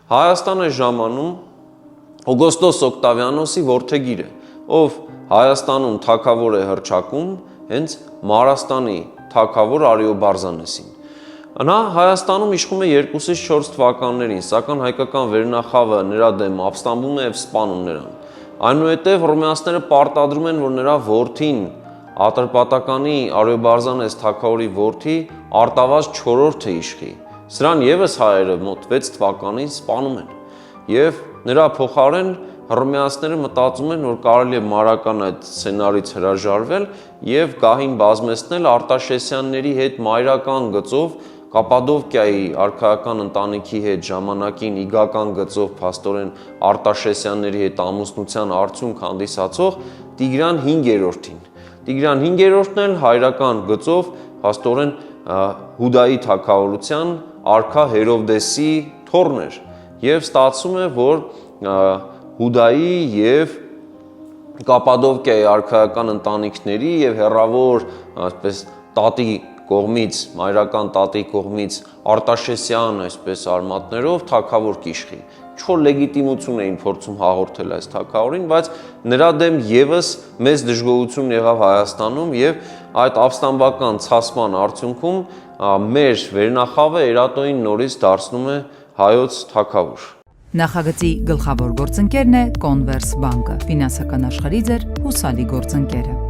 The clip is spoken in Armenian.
Հայաստան է ժամանում Օգոստոս Օկտավիանոսի որդեգիրը, ով Հայաստանում թագավոր է հռչակում հենց Մարաստանի թագավոր Արիոբարզանեսին։ Նա Հայաստանում իշխում է 2-ից 4 թվականներին, սակայն հայկական վերնախավը նրա դեմ ապստամբում է և սպանում նրան։ Այնուհետև հռոմեացիները պարտադրում են, որ նրա որդին, Ատրպատականի Արիոբարզանես թագավորի որդի, Արտավազ 4-րդը իշխի։ Սրան ևս հայերը մոտ 6 թվականին սպանում են, և նրա փոխարեն հռոմեացիները մտածում են, որ կարելի է մարական այդ սցենարից հրաժարվել և գահին բազմեցնել Արտաշեսյանների հետ մայրական գծով Կապադովկիայի արքայական ընտանիքի հետ ժամանակին իգական գծով փաստորեն Արտաշեսյանների հետ ամուսնության արդյունք հանդիսացող Տիգրան 5-րդին։ Տիգրան 5-րդն էլ հայրական գծով փաստորեն Հուդայի թագավորության արքա Հերովդեսի թոռն էր, և ստացվում է, որ Հուդայի և Կապադովկիայի արքայական ընտանիքների և հեռավոր տատի կողմից, մայրական տատի կողմից Արտաշեսյան այսպես արմատներով թագավոր կիշխի։ Ինչ-որ լեգիտիմություն էին փորձում հաղորդել այս թագավորին, բայց նրա դեմ ևս մեծ դժգոհություն եղավ Հայաստանում, և այդ ապստամբական ցասման արդյունքում մեր վերնախավը Էրատոյին նորից դարձնում է հայոց թագավոր։ Նախագծի գլխավոր գործընկերն է Կոնվերս բանկը, ֆինանսական աշխարհի ձեր հուսալի գործընկերը։